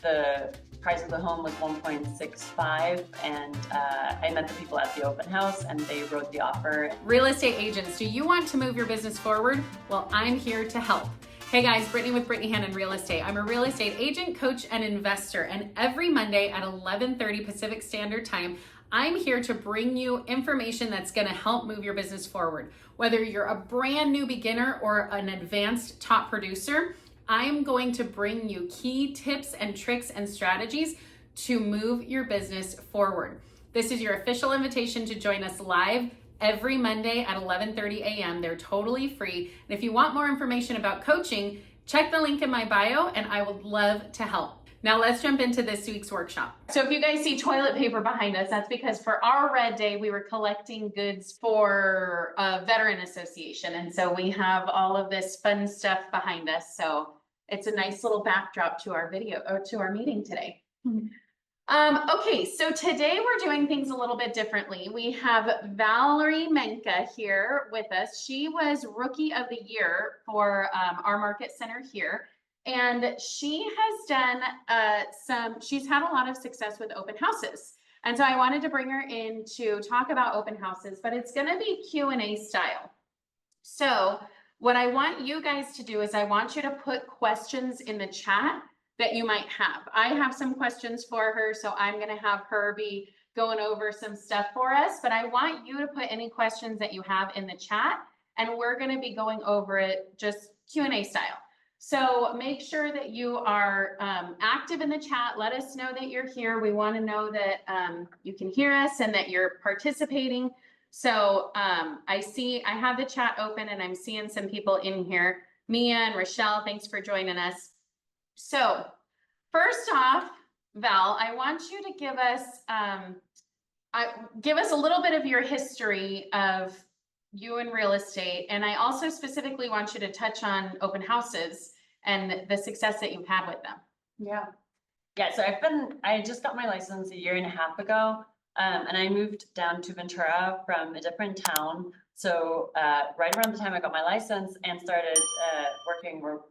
the price of the home was 1.65, and I met the people at the open house and they wrote the offer. Real estate agents, do you want to move your business forward? Well, I'm here to help. Hey guys, Brittany with Brittany Hannon Real Estate. I'm a real estate agent, coach, and investor, and every Monday at 11:30 Pacific Standard Time, I'm here to bring you information that's gonna help move your business forward. Whether you're a brand new beginner or an advanced top producer, I'm going to bring you key tips and tricks and strategies to move your business forward. This is your official invitation to join us live every Monday at 11:30 a.m. They're totally free. And if you want more information about coaching, check the link in my bio and I would love to help. Now let's jump into this week's workshop. So if you guys see toilet paper behind us, that's because for our red day, we were collecting goods for a veteran association. And so we have all of this fun stuff behind us. So it's a nice little backdrop to our video or to our meeting today. Okay, so today we're doing things a little bit differently. We have Valerie Menka here with us. She was Rookie of the Year for our market center here. And she has done she's had a lot of success with open houses. And so I wanted to bring her in to talk about open houses, but it's gonna be Q&A style. So what I want you guys to do is I want you to put questions in the chat that you might have. I have some questions for her, so I'm gonna have her be going over some stuff for us, but I want you to put any questions that you have in the chat, and we're gonna be going over it just Q&A style. So make sure that you are active in the chat. Let us know that you're here. We want to know that you can hear us and that you're participating. So I have the chat open and I'm seeing some people in here. Mia and Rochelle, thanks for joining us. So first off, Val, I want you to give us a little bit of your history of you in real estate. And I also specifically want you to touch on open houses and the success that you've had with them. Yeah. So I just got my license 1.5 years ago. And I moved down to Ventura from a different town. So right around the time I got my license and started working or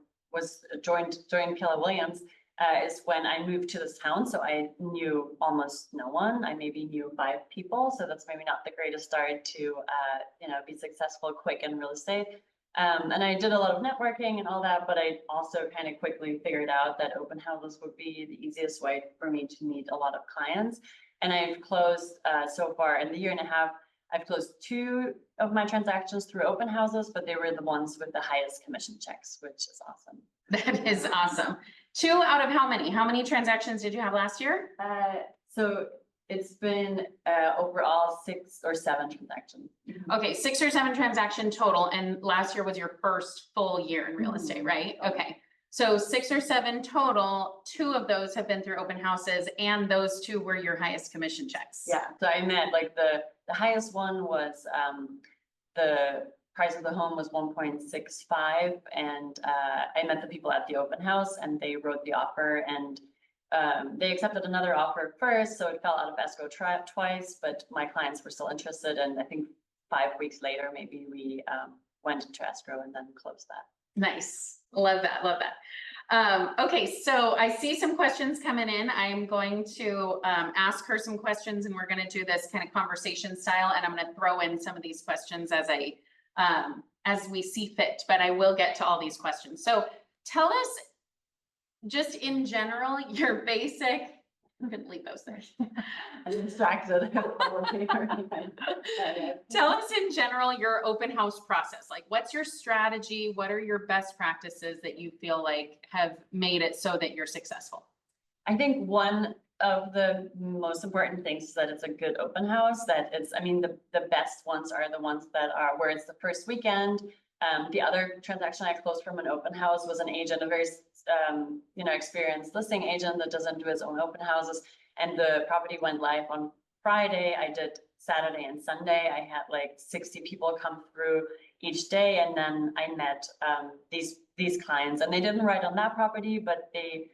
joined Keller Williams is when I moved to this town. So I knew almost no one. I maybe knew 5 people. So that's maybe not the greatest start to be successful quick in real estate. And I did a lot of networking and all that, but I also kind of quickly figured out that open houses would be the easiest way for me to meet a lot of clients. And I've closed so far in the 1.5 years, I've closed 2 of my transactions through open houses, but they were the ones with the highest commission checks, which is awesome. That is awesome. 2 out of how many? How many transactions did you have last year? So it's been overall 6 or 7 transactions. Okay, 6 or 7 transaction total. And last year was your first full year in real estate, right? Okay. So 6 or 7 total, 2 of those have been through open houses, and those 2 were your highest commission checks. Yeah, so I met like the highest one was the price of the home was 1.65, and I met the people at the open house and they wrote the offer, and they accepted another offer first, so it fell out of escrow twice, but my clients were still interested, and I think 5 weeks later maybe we went into escrow and then closed that. Nice. Love that. Love that. Okay, so I see some questions coming in. I'm going to ask her some questions, and we're going to do this kind of conversation style, and I'm going to throw in some of these questions as we see fit, but I will get to all these questions. So tell us just in general, your basic, I'm going to leave those there. I'm distracted. Tell us in general your open house process. Like, what's your strategy? What are your best practices that you feel like have made it so that you're successful? I think one of the most important things is that it's a good open house, that it's, I mean, the best ones are the ones that are where it's the first weekend. The other transaction I closed from an open house was an agent, a very experienced listing agent that doesn't do his own open houses. And the property went live on Friday. I did Saturday and Sunday. I had like 60 people come through each day. And then I met these clients, and they didn't write on that property, but we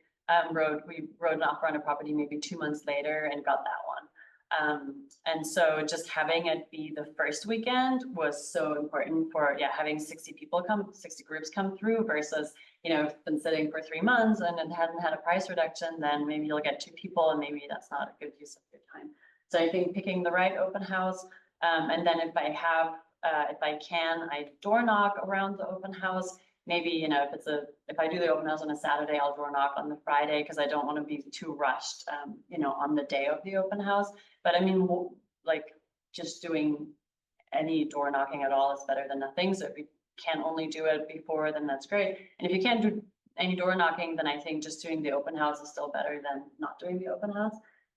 wrote an offer on a property maybe 2 months later and got that one. And so just having it be the first weekend was so important for having 60 groups come through versus you know, been sitting for 3 months and it hadn't had a price reduction, then maybe you'll get 2 people and maybe that's not a good use of your time. So I think picking the right open house, and then if I can, I door knock around the open house. Maybe, you know, if I do the open house on a Saturday, I'll door knock on the Friday because I don't want to be too rushed, you know, on the day of the open house. But I mean, like just doing any door knocking at all is better than nothing. So if you can only do it before, then that's great. And if you can't do any door knocking, then I think just doing the open house is still better than not doing the open house.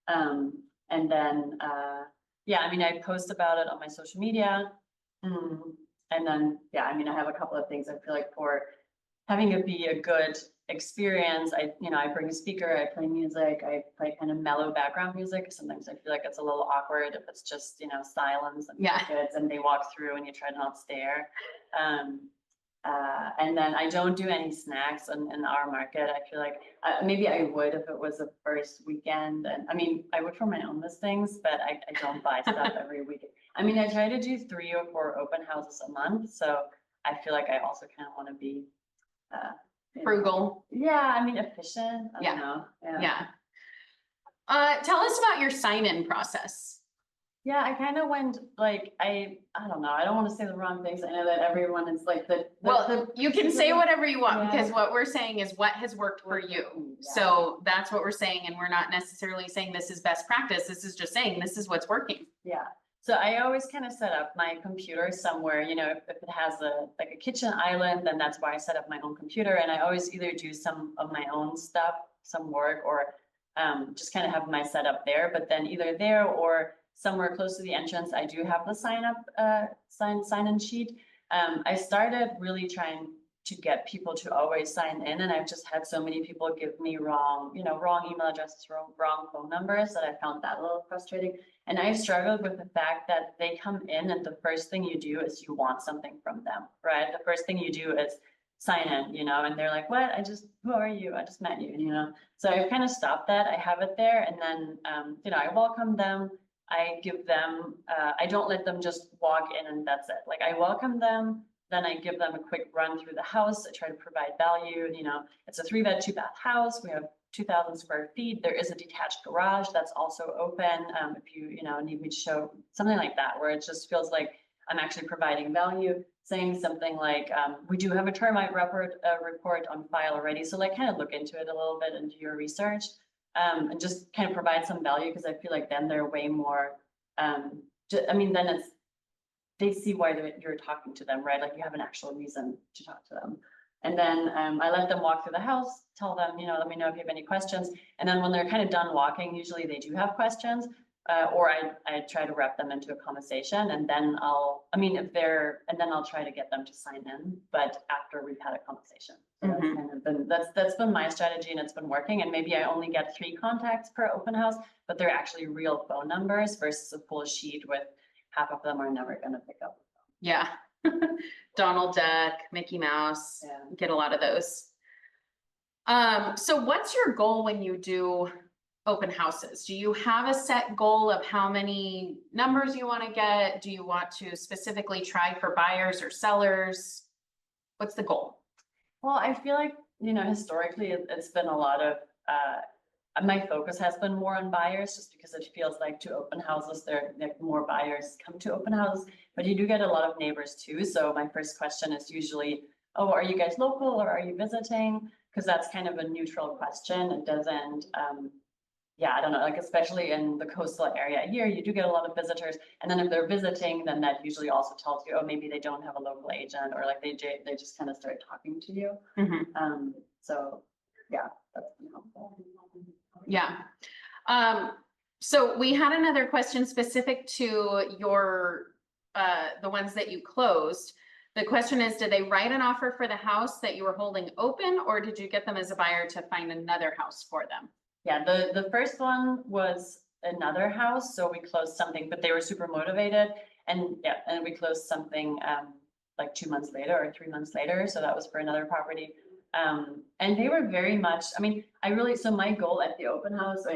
And then, yeah, I mean, I post about it on my social media. And then, yeah, I mean, I have a couple of things I feel like for having it be a good experience. I bring a speaker, I play music, I play kind of mellow background music. Sometimes I feel like it's a little awkward if it's just, you know, silence and kids and they walk through and you try to not stare. And then I don't do any snacks in our market. I feel like maybe I would if it was the first weekend. And I mean, I would for my own listings, but I don't buy stuff every week. I mean, I try to do 3 or 4 open houses a month. So I feel like I also kind of want to be frugal. Yeah, I mean, efficient. I don't know. Tell us about your sign-in process. Yeah, I kind of went like, I don't know. I don't want to say the wrong things. I know that everyone is like you can say whatever you want because what we're saying is what has worked for you. Yeah. So that's what we're saying. And we're not necessarily saying this is best practice. This is just saying this is what's working. Yeah. So I always kind of set up my computer somewhere, you know, if it has like a kitchen island, then that's why I set up my own computer. And I always either do some of my own stuff, some work, or just kind of have my setup there. But then either there or somewhere close to the entrance, I do have the sign-in sheet. I started really trying to get people to always sign in, and I've just had so many people give me wrong email addresses, wrong phone numbers that I found that a little frustrating. And I've struggled with the fact that they come in and the first thing you do is you want something from them, right? The first thing you do is sign in, you know, and they're like, what? Who are you? I just met you, you know? So I've kind of stopped that. I have it there. And then, you know, I welcome them. I give them, I don't let them just walk in and that's it. Like I welcome them, then I give them a quick run through the house. I try to provide value. You know, it's a 3-bed, 2-bath house. We have 2,000 square feet. There is a detached garage that's also open. If you know, need me to show something like that, where it just feels like I'm actually providing value, saying something like, we do have a termite report on file already. So like kind of look into it a little bit and do your research. And just kind of provide some value because I feel like then they're way more, I mean, then they see why you're talking to them, right? Like you have an actual reason to talk to them. And then I let them walk through the house, tell them, you know, let me know if you have any questions. And then when they're kind of done walking, usually they do have questions, or I try to wrap them into a conversation, and then I'll try to get them to sign in, but after we've had a conversation. So that's been my strategy, and it's been working. And maybe I only get 3 contacts per open house, but they're actually real phone numbers versus a full sheet with half of them are never going to pick up. Yeah. Donald Duck, Mickey Mouse, get a lot of those. So what's your goal when you do open houses? Do you have a set goal of how many numbers you want to get? Do you want to specifically try for buyers or sellers? What's the goal? Well, I feel like, you know, historically it's been a lot of, my focus has been more on buyers just because it feels like to open houses, there more buyers come to open houses, but you do get a lot of neighbors too. So my first question is usually, oh, are you guys local or are you visiting? Because that's kind of a neutral question. It doesn't, I don't know, like especially in the coastal area here, you do get a lot of visitors. And then if they're visiting, then that usually also tells you, oh, maybe they don't have a local agent, or like they just kind of start talking to you. So yeah, that's been helpful. Yeah. So we had another question specific to your, the ones that you closed. The question is, did they write an offer for the house that you were holding open, or did you get them as a buyer to find another house for them? Yeah, the first one was another house. So we closed something, but they were super motivated. And we closed something like 2 months later or 3 months later. So that was for another property. And they were very much, I mean, so my goal at the open house, I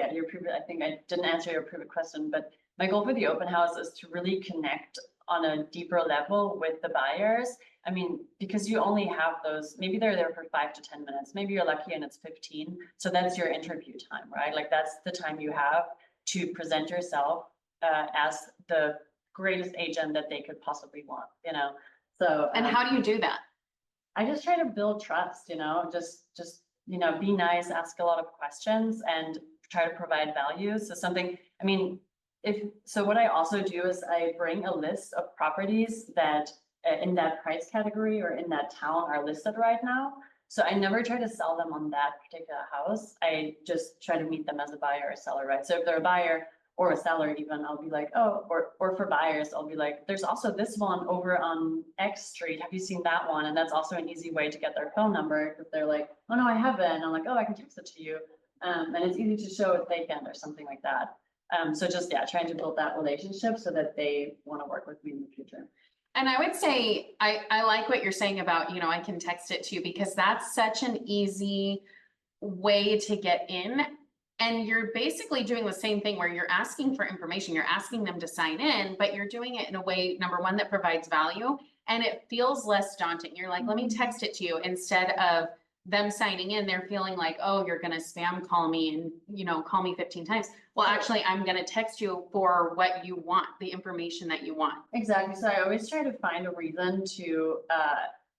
think I didn't answer your previous question, but my goal for the open house is to really connect on a deeper level with the buyers. I mean, because you only have those, maybe they're there for 5 to 10 minutes, maybe you're lucky and it's 15. So that's your interview time, right? Like that's the time you have to present yourself as the greatest agent that they could possibly want, you know? So. And how do you do that? I just try to build trust, just, be nice, ask a lot of questions and try to provide value. So something, I mean, what I also do is I bring a list of properties that in that price category or in that town are listed right now. So I never try to sell them on that particular house. I just try to meet them as a buyer or seller, right? So if they're a buyer or a seller even, I'll be like, oh, or for buyers, I'll be like, there's also this one over on X Street. Have you seen that one? And that's also an easy way to get their phone number. If they're like, oh no, I haven't. I'm like, oh, I can text it to you. And it's easy to show if they can or something like that. So just, trying to build that relationship so that they want to work with me in the future. And I would say, I like what you're saying about, I can text it to you, because that's such an easy way to get in. And you're basically doing the same thing where you're asking for information, you're asking them to sign in, but you're doing it in a way, number one, that provides value, and it feels less daunting. You're like, let me text it to you, instead of them signing in, they're feeling like, oh, you're going to spam call me and, call me 15 times. Well, actually, I'm going to text you for what you want, the information that you want. Exactly. So I always try to find a reason to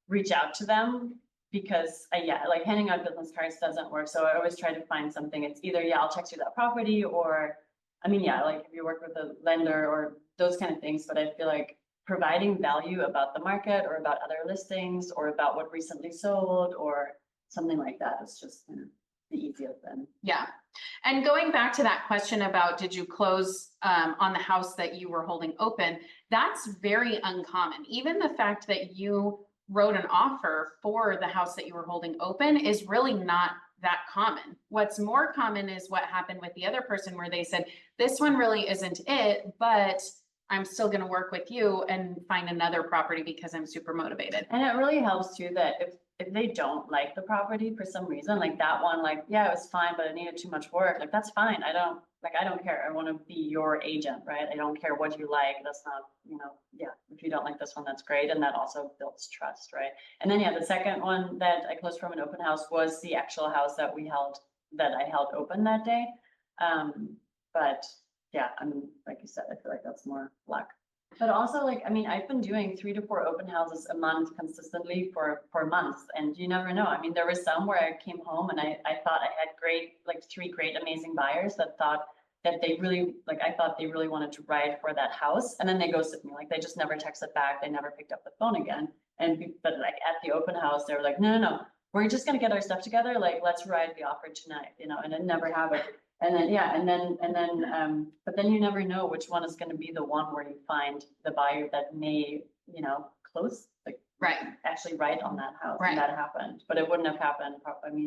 reach out to them, because like handing out business cards doesn't work. So I always try to find something. It's either, I'll text you that property, or, like if you work with a lender or those kind of things. But I feel like providing value about the market or about other listings or about what recently sold or something like that is just the easiest then. Yeah. And going back to that question about, did you close on the house that you were holding open? That's very uncommon. Even the fact that you wrote an offer for the house that you were holding open is really not that common. What's more common is what happened with the other person, where they said, this one really isn't it, but I'm still going to work with you and find another property because I'm super motivated. And it really helps too that if they don't like the property for some reason, like that one, like, it was fine, but it needed too much work. Like, that's fine. I don't care. I want to be your agent, right? I don't care what you like. That's not, if you don't like this one, that's great. And that also builds trust, right? And then, the second one that I closed from an open house was the actual house that I held open that day. But like you said, I feel like that's more luck. But also, I've been doing 3 to 4 open houses a month consistently for months, and you never know. There was some where I came home and I thought I had 3 great, amazing buyers that thought that they really, I thought they really wanted to ride for that house, and then they ghosted me. They just never texted back. They never picked up the phone again. But at the open house, they were like, no, we're just gonna get our stuff together. Let's ride the offer tonight, and it never happened. And then, but then you never know which one is going to be the one where you find the buyer that may, close, right, actually right on that house. Right. And that happened, but it wouldn't have happened.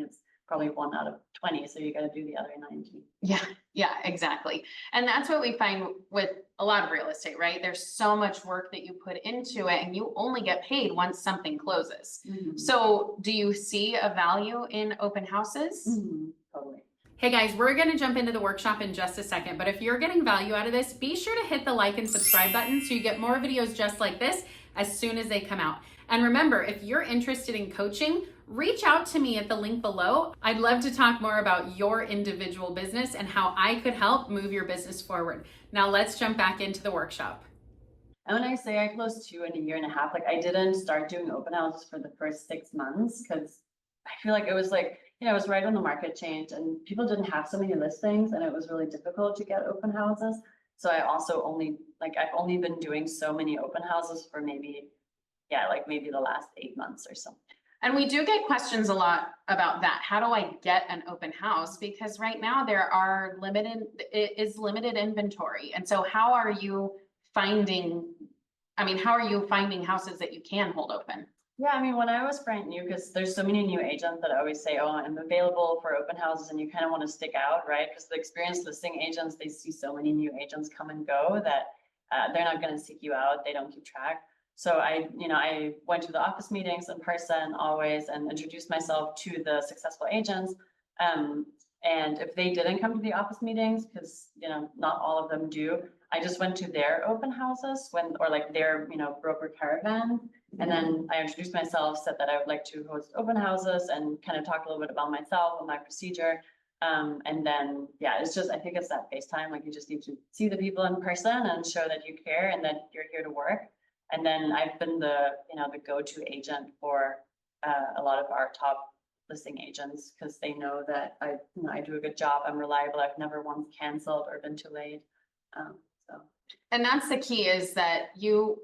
It's probably 1 out of 20. So you got to do the other 90. Yeah, exactly. And that's what we find with a lot of real estate, right? There's so much work that you put into it, and you only get paid once something closes. Mm-hmm. So do you see a value in open houses? Mm-hmm. Totally. Hey guys, we're going to jump into the workshop in just a second, but if you're getting value out of this, be sure to hit the like and subscribe button so you get more videos just like this as soon as they come out. And remember, if you're interested in coaching, reach out to me at the link below. I'd love to talk more about your individual business and how I could help move your business forward. Now let's jump back into the workshop. And when I say I closed 2 in a year and a half, I didn't start doing open houses for the first 6 months, because I feel like it was it was right when the market changed and people didn't have so many listings, and it was really difficult to get open houses. So I also I've only been doing so many open houses for maybe the last 8 months or so. And we do get questions a lot about that. How do I get an open house? Because right now there are limited inventory. And so how are you finding houses that you can hold open? Yeah, when I was brand new, because there's so many new agents that always say, oh, I'm available for open houses, and you kind of want to stick out, right? Because the experienced listing agents, they see so many new agents come and go that they're not going to seek you out. They don't keep track. So I went to the office meetings in person always and introduced myself to the successful agents. And if they didn't come to the office meetings, because, you know, not all of them do, I just went to their open houses or like their, you know, broker caravan. And then I introduced myself, said that I would like to host open houses and kind of talk a little bit about myself and my procedure. And then, yeah, it's just, I think it's that FaceTime, like you just need to see the people in person and show that you care and that you're here to work. And then I've been the, you know, the go-to agent for a lot of our top listing agents because they know that I do a good job. I'm reliable. I've never once canceled or been too late. So. And that's the key, is that you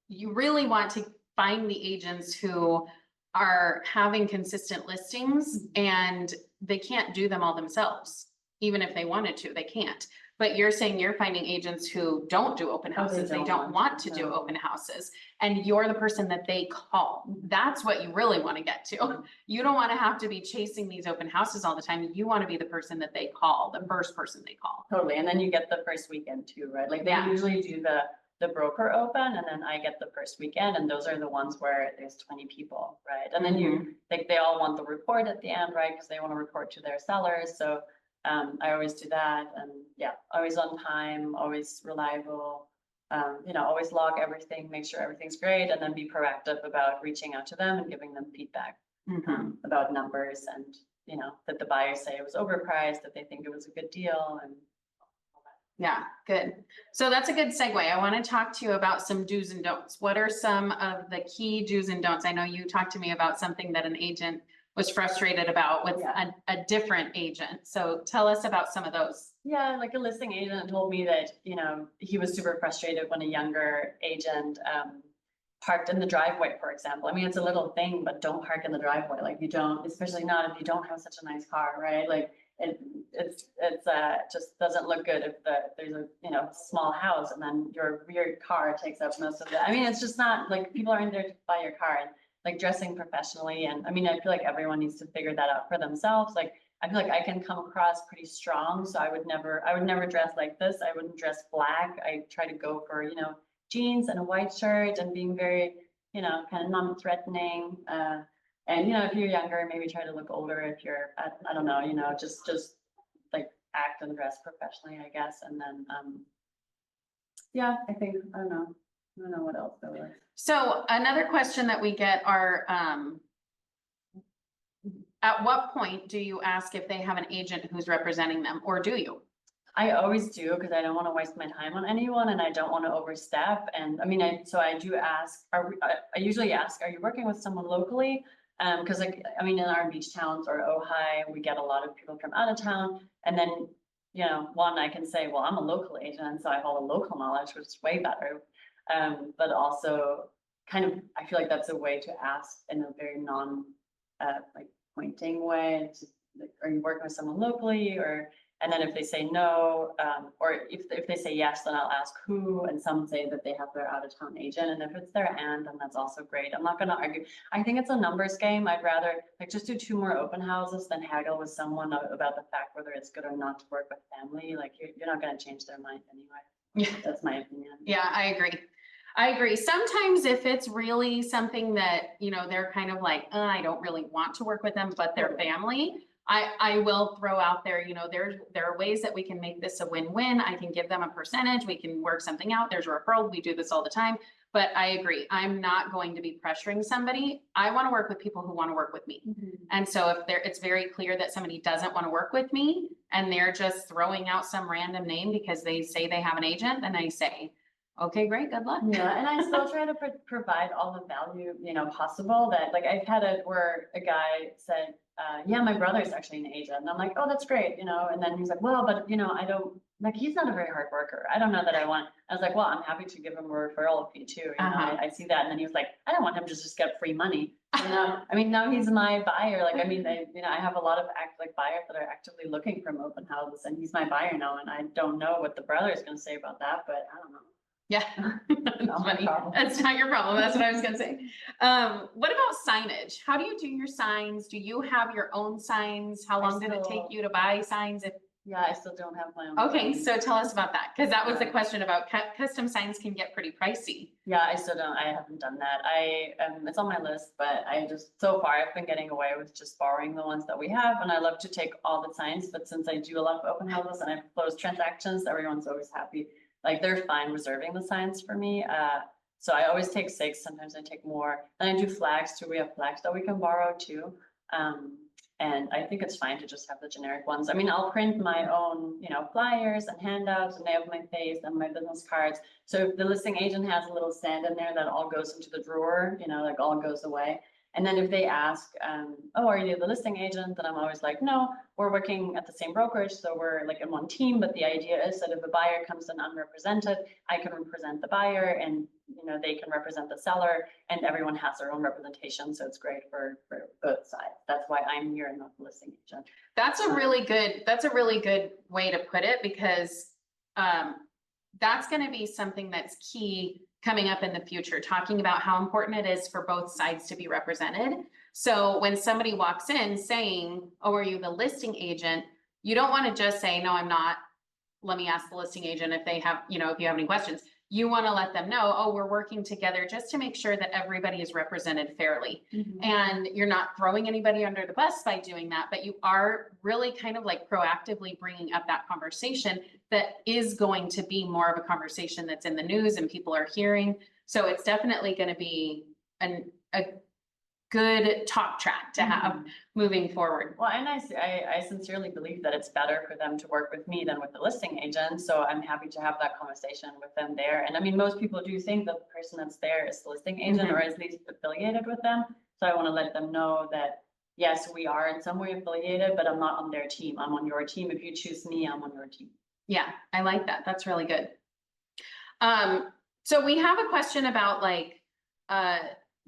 really want to find the agents who are having consistent listings and they can't do them all themselves. Even if they wanted to, they can't. But you're saying you're finding agents who don't do open houses. They don't want to do open houses. And you're the person that they call. That's what you really want to get to. You don't want to have to be chasing these open houses all the time. You want to be the person that they call, the first person they call. Totally. And then you get the first weekend too, right? Like they usually do the broker open and then I get the first weekend, and those are the ones where there's 20 people, right? And then they all want the report at the end, right? Because they want to report to their sellers. So I always do that, and yeah, always on time, always reliable, you know, always log everything, make sure everything's great, and then be proactive about reaching out to them and giving them feedback about numbers and, you know, that the buyers say it was overpriced, that they think it was a good deal, and all that. Yeah, good. So that's a good segue. I want to talk to you about some do's and don'ts. What are some of the key do's and don'ts? I know you talked to me about something that an agent was frustrated about with a different agent. So tell us about some of those. Yeah, like a listing agent told me that, you know, he was super frustrated when a younger agent parked in the driveway, for example. I mean, it's a little thing, but don't park in the driveway. Like you don't, especially not if you don't have such a nice car, right? Like it's just doesn't look good if there's a, you know, small house and then your weird car takes up most of it. I mean, it's just not like people aren't there to buy your car. And like dressing professionally. And I mean, I feel like everyone needs to figure that out for themselves. Like, I feel like I can come across pretty strong. So I would never dress like this. I wouldn't dress black. I try to go for, you know, jeans and a white shirt and being very, you know, kind of non-threatening. And, you know, if you're younger, maybe try to look older. If you're, I don't know, you know, just like act and dress professionally, I guess. And then, yeah, I don't know what else there was. So another question that we get are, at what point do you ask if they have an agent who's representing them, or do you? I always do, because I don't want to waste my time on anyone and I don't want to overstep. And I mean, so I do ask, I usually ask, are you working with someone locally? Because like, I mean, in our beach towns or Ojai, we get a lot of people from out of town. And then, you know, one, I can say, well, I'm a local agent, and so I have all the local knowledge, which is way better. But also kind of, I feel like that's a way to ask in a very like pointing way. Just, like, are you working with someone locally? And then if they say no, or if they say yes, then I'll ask who, and some say that they have their out of town agent. And if it's their aunt, then that's also great. I'm not going to argue. I think it's a numbers game. I'd rather like just do 2 more open houses than haggle with someone about the fact whether it's good or not to work with family. Like you're not going to change their mind anyway. Yeah. That's my opinion. Yeah, I agree. Sometimes if it's really something that, you know, they're kind of like, I don't really want to work with them, but their family, I will throw out there, you know, there are ways that we can make this a win-win. I can give them a percentage. We can work something out. There's a referral. We do this all the time. But I agree. I'm not going to be pressuring somebody. I want to work with people who want to work with me. And so if it's very clear that somebody doesn't want to work with me and they're just throwing out some random name because they say they have an agent, then I say, okay, great, good luck. Yeah, and I still try to provide all the value, you know, possible. That like I've had it where a guy said, yeah, my brother's actually an agent. And I'm like, oh, that's great, you know. And then he's like, well, but you know, I don't, like, he's not a very hard worker. I don't know that I want. I was like, well, I'm happy to give him a referral fee too. You know, I see that. And then he was like, I don't want him to just get free money. You know, I mean, now he's my buyer. Like, I mean, I have a lot of buyers that are actively looking from open houses, and he's my buyer now. And I don't know what the brother is going to say about that, but I don't know. Yeah, that's funny. That's not your problem. That's what I was gonna say. What about signage? How do you do your signs? Do you have your own signs? How long did it take you to buy signs? Yeah, I still don't have my own. Okay, sign. so tell us about that, because that was the question about custom signs can get pretty pricey. Yeah, I still don't, I haven't done that. It's on my list, but I just, so far I've been getting away with just borrowing the ones that we have, and I love to take all the signs, but since I do a lot of open houses and I close transactions, everyone's always happy. Like, they're fine reserving the signs for me. So I always take 6, sometimes I take more. And I do flags too. We have flags that we can borrow too. And I think it's fine to just have the generic ones. I mean, I'll print my own, flyers and handouts, and they have my face and my business cards. So if the listing agent has a little stand in there, that all goes into the drawer, like all goes away. And then if they ask, oh, are you the listing agent? Then I'm always like, no, we're working at the same brokerage. So we're like in one team. But the idea is that if a buyer comes in unrepresented, I can represent the buyer, and they can represent the seller, and everyone has their own representation. So it's great for both sides. That's why I'm here and not the listing agent. That's a really good way to put it, because that's going to be something that's key coming up in the future, talking about how important it is for both sides to be represented. So when somebody walks in saying, oh, are you the listing agent? You don't want to just say, no, I'm not. Let me ask the listing agent if they have, if you have any questions. You want to let them know, oh, we're working together just to make sure that everybody is represented fairly. Mm-hmm. And you're not throwing anybody under the bus by doing that, but you are really kind of like proactively bringing up that conversation that is going to be more of a conversation that's in the news and people are hearing. So it's definitely going to be a good talk track to have moving forward. Well, and I sincerely believe that it's better for them to work with me than with the listing agent. So I'm happy to have that conversation with them there. And I mean, most people do think the person that's there is the listing agent or at least affiliated with them. So I want to let them know that, yes, we are in some way affiliated, but I'm not on their team. I'm on your team. If you choose me, I'm on your team. Yeah, I like that. That's really good. So we have a question about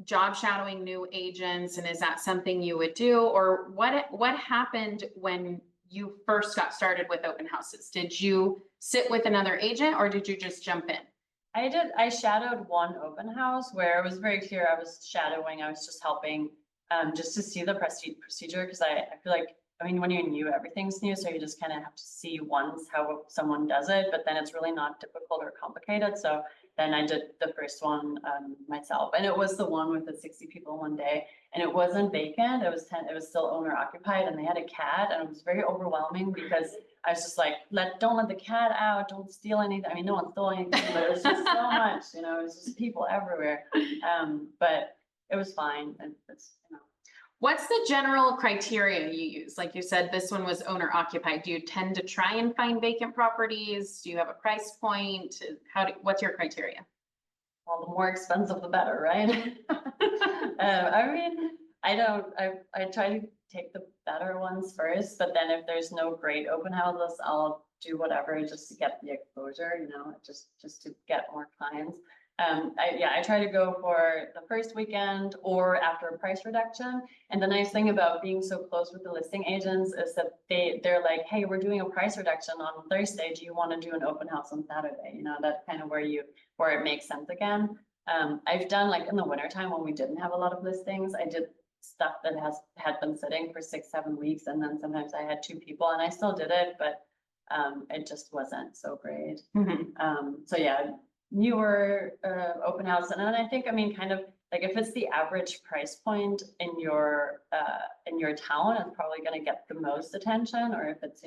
job shadowing new agents, and is that something you would do, or what happened when you first got started with open houses? Did you sit with another agent or did you just jump in? I shadowed one open house where it was very clear I was shadowing. I was just helping just to see the procedure, because I feel like, I mean, when you're new, everything's new, so you just kind of have to see once how someone does it, but then it's really not difficult or complicated. So then I did the first one myself, and it was the one with the 60 people one day, and it wasn't vacant. It was still owner occupied, and they had a cat, and it was very overwhelming because I was just like, don't let the cat out, don't steal anything. I mean, no one stole anything, but it was just so much, it was just people everywhere. But it was fine, and it's What's the general criteria you use? Like you said, this one was owner occupied. Do you tend to try and find vacant properties? Do you have a price point? What's your criteria? Well, the more expensive, the better, right? I mean, I try to take the better ones first, but then if there's no great open houses, I'll do whatever just to get the exposure, just to get more clients. I try to go for the first weekend or after a price reduction. And the nice thing about being so close with the listing agents is that they're like, hey, we're doing a price reduction on Thursday. Do you want to do an open house on Saturday? That's kind of where it makes sense again. I've done, like, in the wintertime when we didn't have a lot of listings, I did stuff that had been sitting for 6-7 weeks. And then sometimes I had 2 people and I still did it, but it just wasn't so great. So yeah, newer open house. And then I think, kind of like, if it's the average price point in your town, it's probably going to get the most attention. Or if it's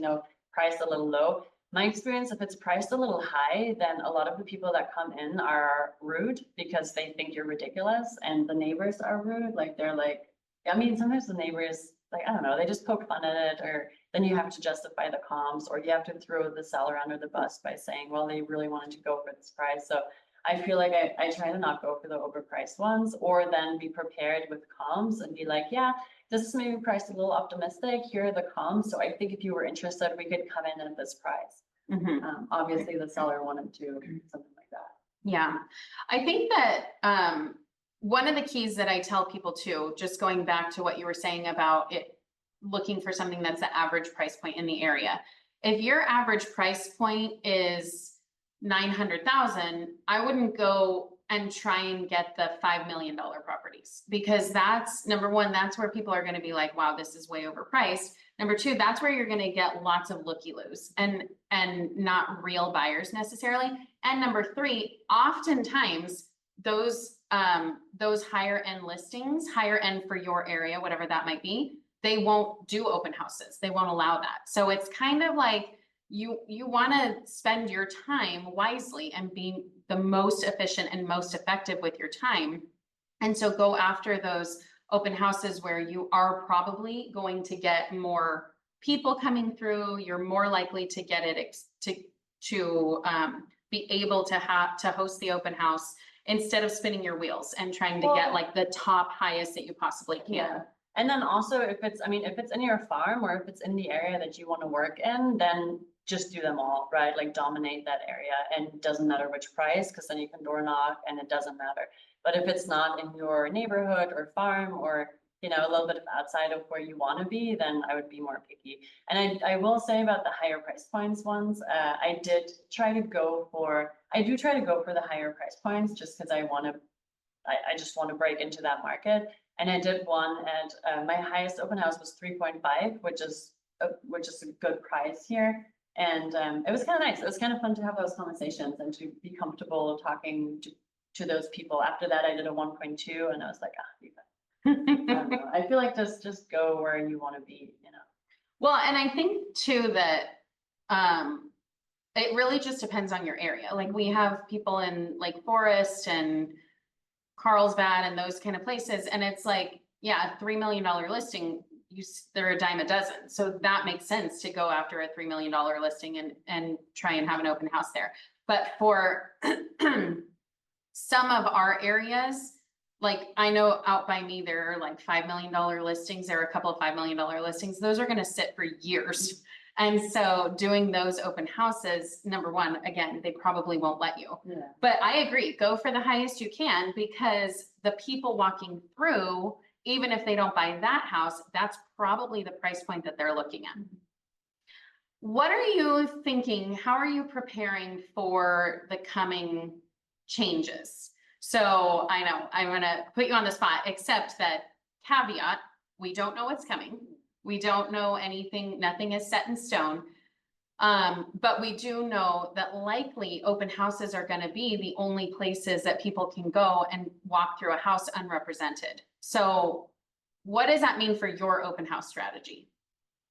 priced a little low. My experience, if it's priced a little high, then a lot of the people that come in are rude because they think you're ridiculous, and the neighbors are rude. Like, they're like, sometimes the neighbors, like, I don't know, they just poke fun at it, or then you have to justify the comps, or you have to throw the seller under the bus by saying, well, they really wanted to go for this price. So I feel like I try to not go for the overpriced ones, or then be prepared with comps and be like, yeah, this is maybe priced a little optimistic. Here are the comps. So I think if you were interested, we could come in at this price. Obviously the seller wanted to, something like that. Yeah. I think that one of the keys that I tell people too, just going back to what you were saying about it, looking for something that's the average price point in the area. If your average price point is $900,000, I wouldn't go and try and get the $5 million properties, because that's number one, that's where people are going to be like, wow, this is way overpriced. Number two, that's where you're going to get lots of looky-loos and not real buyers necessarily. And number three, oftentimes those higher end listings, higher end for your area, whatever that might be, they won't do open houses. They won't allow that. So it's kind of like you want to spend your time wisely and be the most efficient and most effective with your time. And so go after those open houses where you are probably going to get more people coming through. You're more likely to get it to be able to host the open house instead of spinning your wheels and trying to get like the top highest that you possibly can. Yeah. And then also if it's in your farm or if it's in the area that you want to work in, then just do them all, right? Like dominate that area, and it doesn't matter which price, because then you can door knock and it doesn't matter. But if it's not in your neighborhood or farm, or a little bit outside of where you want to be, then I would be more picky. And I will say about the higher price points ones, I do try to go for the higher price points, just because I just want to break into that market. And I did one at my highest open house was 3.5, which is a good price here. And it was kind of nice. It was kind of fun to have those conversations and to be comfortable talking to those people. After that, I did a 1.2, and I was like, I don't know. I feel like just go where you want to be, Well, and I think too that it really just depends on your area. Like we have people in Lake Forest and Carlsbad and those kind of places, and it's like, yeah, a $3 million listing, they're a dime a dozen. So that makes sense to go after a $3 million listing and try and have an open house there. But for some of our areas, like I know out by me, there are like $5 million listings. There are a couple of $5 million listings. Those are going to sit for years. And so doing those open houses, number one, again, they probably won't let you. Yeah. But I agree, go for the highest you can, because the people walking through, even if they don't buy that house, that's probably the price point that they're looking at. What are you thinking? How are you preparing for the coming changes? So I know I'm going to put you on the spot, except that caveat, we don't know what's coming. We don't know anything. Nothing is set in stone. But we do know that likely open houses are going to be the only places that people can go and walk through a house unrepresented. So what does that mean for your open house strategy?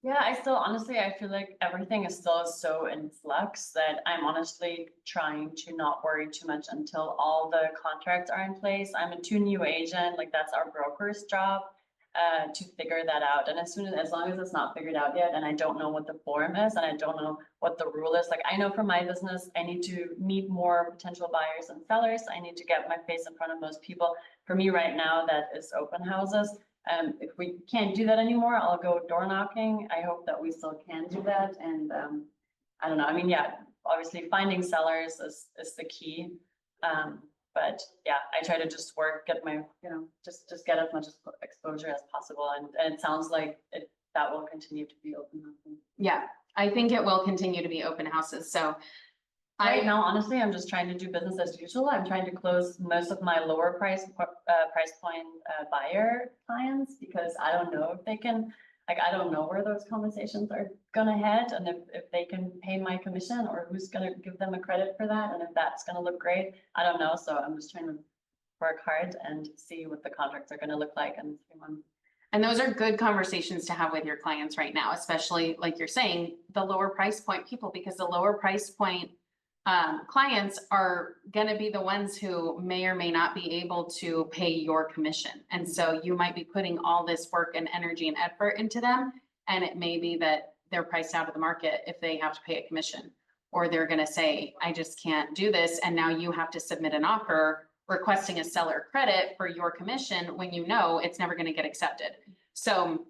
Yeah, honestly, I feel like everything is still so in flux that I'm honestly trying to not worry too much until all the contracts are in place. I'm a new agent, like that's our broker's job to figure that out. And as long as it's not figured out yet, and I don't know what the form is, and I don't know what the rule is, like I know for my business, I need to meet more potential buyers and sellers. I need to get my face in front of most people. For me right now, that is open houses. If we can't do that anymore, I'll go door knocking. I hope that we still can do that. And I don't know. I mean, yeah, obviously finding sellers is the key. But yeah, I try to just get my, just get as much exposure as possible. And it sounds like that will continue to be open housing. Yeah, I think it will continue to be open houses. So right now, honestly, I'm just trying to do business as usual. I'm trying to close most of my lower price point buyer clients, because I don't know if they can, I don't know where those conversations are gonna head, and if they can pay my commission, or who's gonna give them a credit for that, and if that's gonna look great, I don't know. So I'm just trying to work hard and see what the contracts are gonna look like in 3 months. And those are good conversations to have with your clients right now, especially like you're saying, the lower price point people, because the lower price point clients are going to be the ones who may or may not be able to pay your commission. And so you might be putting all this work and energy and effort into them. And it may be that they're priced out of the market if they have to pay a commission, or they're going to say, I just can't do this. And now you have to submit an offer requesting a seller credit for your commission when you know it's never going to get accepted. So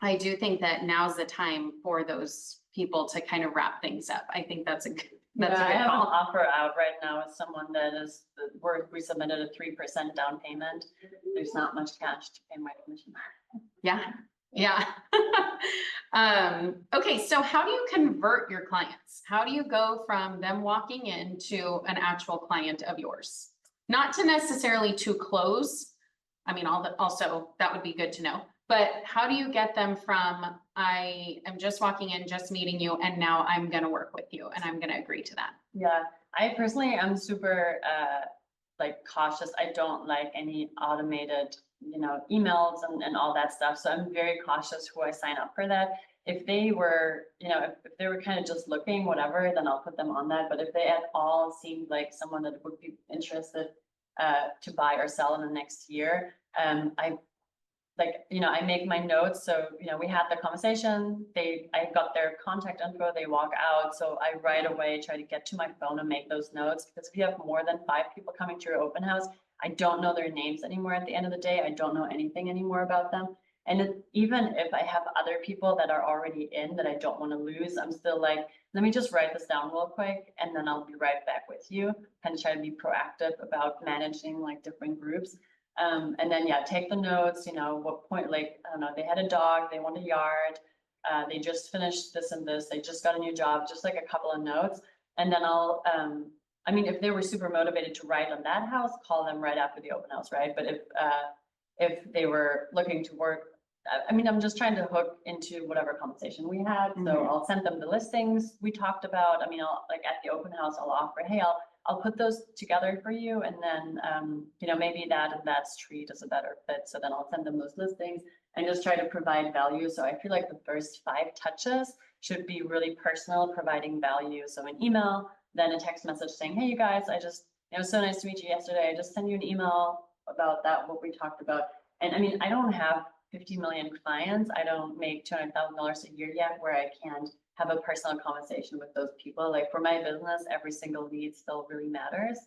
I do think that now's the time for those people to kind of wrap things up. I think that's a good I have an offer out right now with someone that is we submitted a 3% down payment. There's not much cash to pay my commission. Yeah. Okay, so how do you convert your clients? How do you go from them walking in to an actual client of yours? Not to necessarily to close. I mean, also that would be good to know. But how do you get them from, I am just walking in, just meeting you, and now I'm going to work with you and I'm going to agree to that? Yeah, I personally am super like cautious. I don't like any automated, emails and all that stuff. So I'm very cautious who I sign up for that. If they were, if they were kind of just looking, whatever, then I'll put them on that. But if they at all seemed like someone that would be interested to buy or sell in the next year, I make my notes. So, we had the conversation, I got their contact info, they walk out. So I right away try to get to my phone and make those notes, because if you have more than 5 people coming to your open house, I don't know their names anymore. At the end of the day, I don't know anything anymore about them. And even if I have other people that are already in that I don't want to lose, I'm still like, let me just write this down real quick and then I'll be right back with you. Kind of try to be proactive about managing like different groups. And then, take the notes, what point, like, I don't know, they had a dog, they want a yard, they just finished this and this, they just got a new job, just like a couple of notes. And then if they were super motivated to write on that house, call them right after the open house, right? But if they were looking to work, I'm just trying to hook into whatever conversation we had. So I'll send them the listings we talked about. I'll like at the open house, I'll offer, hey, I'll put those together for you. And then, maybe that and that street is a better fit. So then I'll send them those listings and just try to provide value. So I feel like the first 5 touches should be really personal, providing value. So an email, then a text message saying, hey, you guys, it was so nice to meet you yesterday. I just sent you an email about that, what we talked about. And I don't have 50 million clients. I don't make $200,000 a year yet where I can have a personal conversation with those people. Like for my business, every single lead still really matters.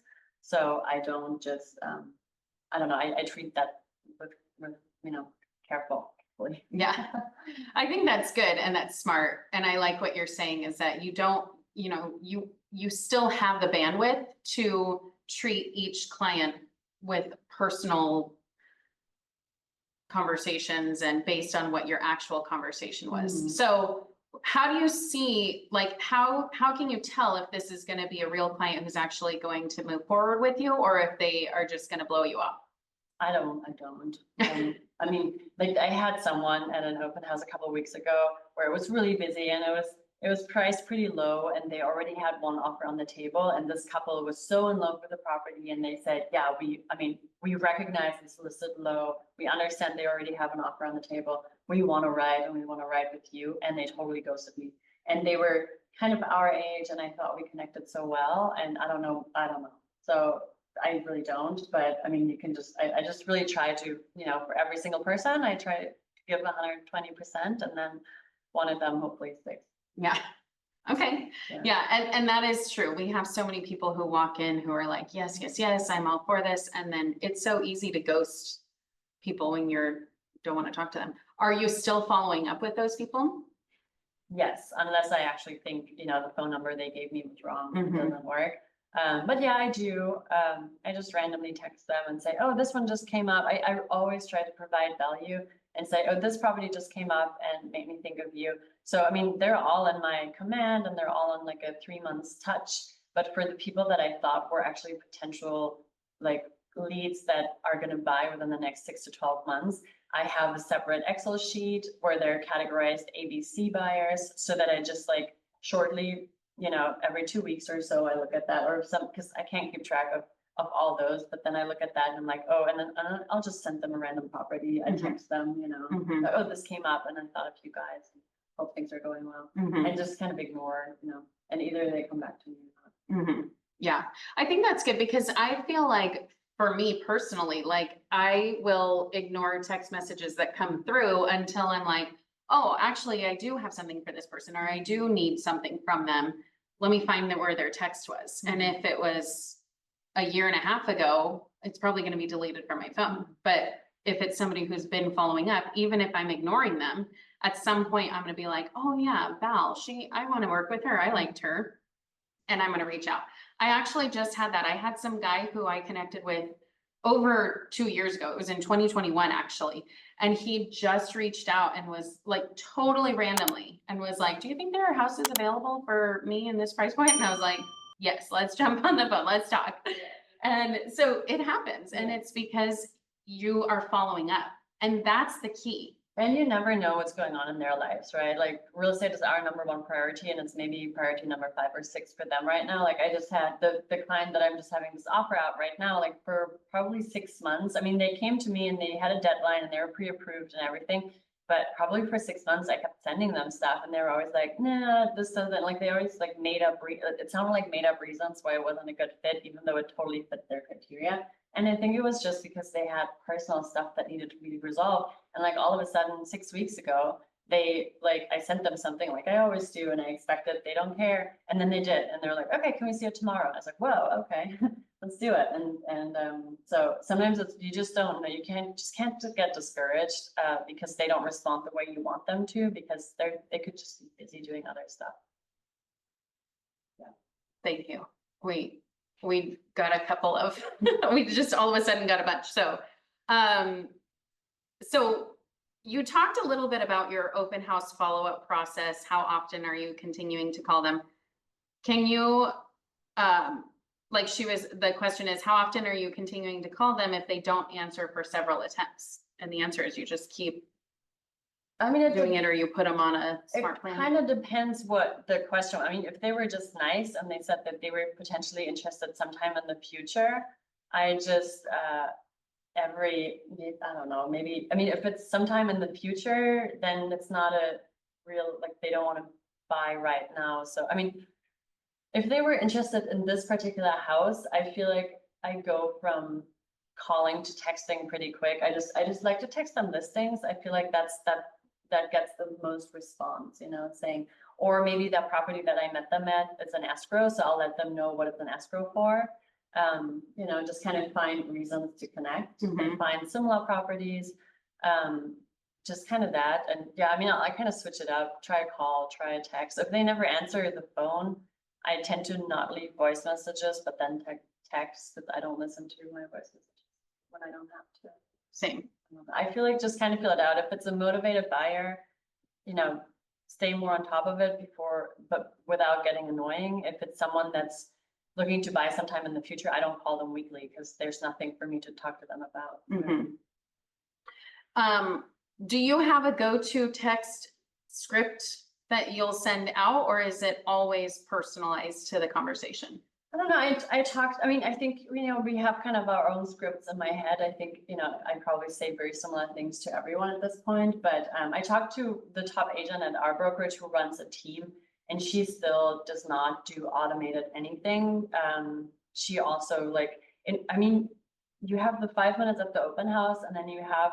So I don't just, I don't know, I treat that with carefully. Yeah, I think that's good and that's smart. And I like what you're saying is that you don't, you still have the bandwidth to treat each client with personal conversations and based on what your actual conversation was. So how do you see, like, how can you tell if this is going to be a real client who's actually going to move forward with you, or if they are just going to blow you up? I don't. Like I had someone at an open house a couple of weeks ago where it was really busy and it was priced pretty low and they already had one offer on the table. And this couple was so in love with the property and they said, yeah, we recognize it's listed low. We understand they already have an offer on the table. We want to ride and we want to ride with you. And they totally ghosted me. And they were kind of our age and I thought we connected so well. And I don't know. So I really don't, but you can just, I just really try to, for every single person, I try to give 120% and then one of them hopefully sticks. Yeah. Okay. Yeah. And that is true. We have so many people who walk in who are like, yes, yes, yes, I'm all for this. And then it's so easy to ghost people when don't want to talk to them. Are you still following up with those people? Yes. Unless I actually think, the phone number they gave me was wrong. It doesn't work. But yeah, I do. I just randomly text them and say, oh, this one just came up. I always try to provide value and say, oh, this property just came up and made me think of you. So, they're all in my command and they're all in like a 3 months touch. But for the people that I thought were actually potential like leads that are going to buy within the next 6 to 12 months, I have a separate Excel sheet where they're categorized ABC buyers so that I just like shortly, every 2 weeks or so, I look at that or because I can't keep track of all those, but then I look at that and I'm like, oh, and then I'll just send them a random property. I text them, oh, this came up and I thought of you guys. Hope things are going well. And just kind of ignore, and either they come back to me or not. Yeah, I think that's good because I feel like for me personally, like I will ignore text messages that come through until I'm like, oh, actually, I do have something for this person, or I do need something from them. Let me find where their text was. And if it was a year and a half ago, it's probably going to be deleted from my phone. But if it's somebody who's been following up, even if I'm ignoring them, at some point I'm going to be like, oh yeah, Val, I want to work with her. I liked her. And I'm going to reach out. I actually just had that. I had some guy who I connected with over 2 years ago. It was in 2021, actually. And he just reached out and was like totally randomly and was like, do you think there are houses available for me in this price point? And I was like, yes, let's jump on the phone. Let's talk. And so it happens, and it's because you are following up, and that's the key. And you never know what's going on in their lives, right? Like real estate is our number one priority and it's maybe priority number 5 or 6 for them right now. Like I just had the client that I'm just having this offer out right now, like for probably 6 months. I mean, they came to me and they had a deadline and they were pre-approved and everything. But probably for 6 months, I kept sending them stuff and they were always like, nah, this doesn't, like they always like made up, it sounded like made up reasons why it wasn't a good fit, even though it totally fit their criteria. And I think it was just because they had personal stuff that needed to be resolved. And like all of a sudden, 6 weeks ago, they like, I sent them something like I always do, and I expected they don't care. And then they did. And they're like, okay, can we see it tomorrow? And I was like, whoa, okay, let's do it. And so sometimes it's, you just don't know, you can't just get discouraged because they don't respond the way you want them to, because they could just be busy doing other stuff. Yeah. Thank you. We got a couple of, we just all of a sudden got a bunch. So, so you talked a little bit about your open house follow-up process. How often are you continuing to call them? Can you, like the question is, how often are you continuing to call them if they don't answer for several attempts? And the answer is you just keep doing it, or you put them on a smart plan. It kind of depends what the question. I mean, if they were just nice and they said that they were potentially interested sometime in the future, I just I don't know, maybe, I mean, if it's sometime in the future, then it's not a real, like they don't want to buy right now. So, I mean, if they were interested in this particular house, I feel like I go from calling to texting pretty quick. I just like to text them listings. I feel like that gets the most response, you know, saying, or maybe that property that I met them at, it's an escrow. So I'll let them know what it's an escrow for. You know, just kind of find reasons to connect and find similar properties. Just kind of that. And yeah, I mean, I kind of switch it up, try a call, try a text. If they never answer the phone, I tend to not leave voice messages, but then text, because I don't listen to my voice messages when I don't have to. Same. I feel like just kind of feel it out. If it's a motivated buyer, you know, stay more on top of it but without getting annoying. If it's someone that's looking to buy sometime in the future, I don't call them weekly because there's nothing for me to talk to them about. Do you have a go-to text script that you'll send out, or is it always personalized to the conversation? I don't know. I mean, I think, you know, we have kind of our own scripts in my head. I think, you know, I probably say very similar things to everyone at this point, but I talked to the top agent at our brokerage who runs a team, and she still does not do automated anything. She also I mean, you have the 5 minutes at the open house, and then you have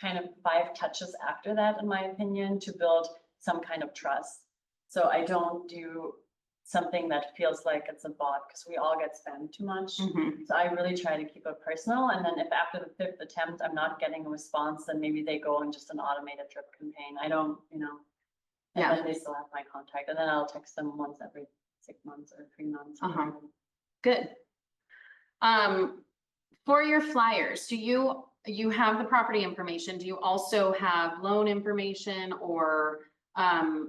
kind of 5 touches after that, in my opinion, to build some kind of trust. So I don't do something that feels like it's a bot, because we all get spammed too much. So I really try to keep it personal. And then if after the 5th attempt, I'm not getting a response, then maybe they go on just an automated drip campaign. I don't, you know, and then they still have my contact, and then I'll text them once every 6 months or 3 months. Good. For your flyers, do you have the property information? Do you also have loan information, or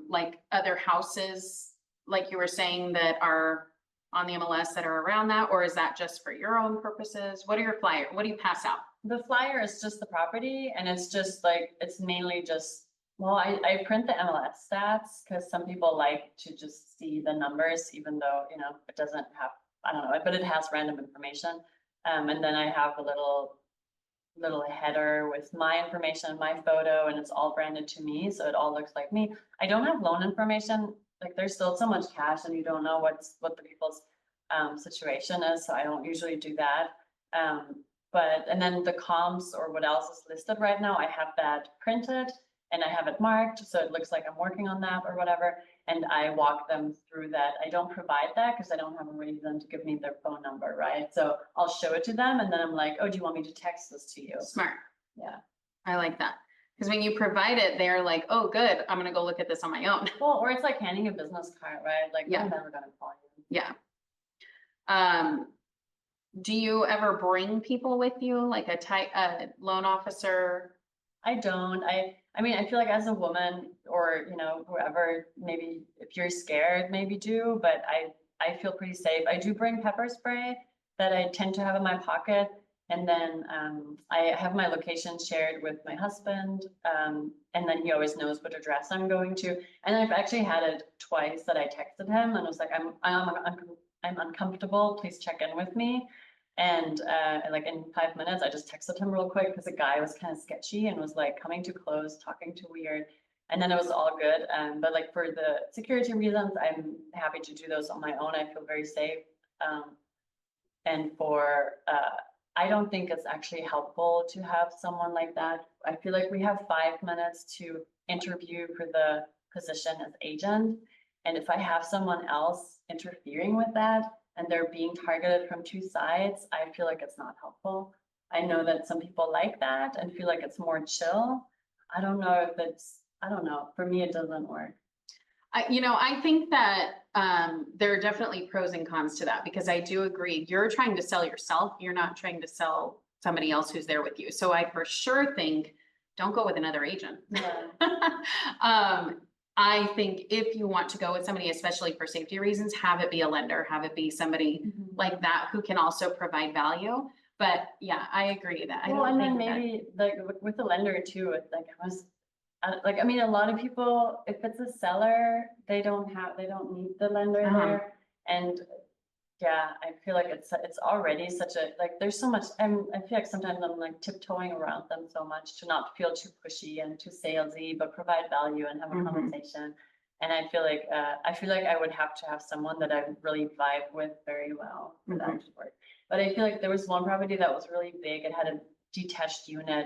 like other houses, like you were saying, that are on the MLS that are around that, or is that just for your own purposes? What are your flyer? What do you pass out? The flyer is just the property, and it's just like, it's mainly just, well, I print the MLS stats because some people like to just see the numbers, even though, you know, it doesn't have, I don't know, but it has random information. And then I have a little header with my information, my photo, and it's all branded to me. So it all looks like me. I don't have loan information. Like there's still so much cash and you don't know what the people's situation is. So I don't usually do that. And then the comps or what else is listed right now, I have that printed and I have it marked. So it looks like I'm working on that or whatever. And I walk them through that. I don't provide that because I don't have a reason to give me their phone number, right? So I'll show it to them and then I'm like, oh, do you want me to text this to you? Smart. Yeah. I like that. Because when you provide it, they're like, oh, good, I'm going to go look at this on my own. Well, or it's like handing a business card, right? Like, I'm never going to call you. Yeah. Do you ever bring people with you, like a loan officer? I don't. I mean, I feel like as a woman or, you know, whoever, maybe if you're scared, maybe do, but I feel pretty safe. I do bring pepper spray. that I tend to have in my pocket. And then I have my location shared with my husband, and then he always knows what address I'm going to. And I've actually had it twice that I texted him and was like, I'm uncomfortable, please check in with me. And like in 5 minutes, I just texted him real quick because the guy was kind of sketchy and was like coming too close, talking too weird. And then it was all good. But like for the security reasons, I'm happy to do those on my own. I feel very safe. And for, I don't think it's actually helpful to have someone like that. I feel like we have 5 minutes to interview for the position as agent. And if I have someone else interfering with that and they're being targeted from two sides, I feel like it's not helpful. I know that some people like that and feel like it's more chill. I don't know if it's, I don't know. For me, it doesn't work. I think that there are definitely pros and cons to that, because I do agree. You're trying to sell yourself. You're not trying to sell somebody else who's there with you. So I for sure think don't go with another agent. Yeah. I think if you want to go with somebody, especially for safety reasons, have it be a lender, have it be somebody like that who can also provide value. But yeah, I agree that Well, and then maybe like with the lender too, it's like I mean, a lot of people, if it's a seller, they don't need the lender there. And yeah, I feel like it's already such a, like, there's so much, I feel like sometimes I'm like tiptoeing around them so much to not feel too pushy and too salesy, but provide value and have a conversation. And I feel like I would have to have someone that I really vibe with very well for that to work. But I feel like there was one property that was really big. It had a detached unit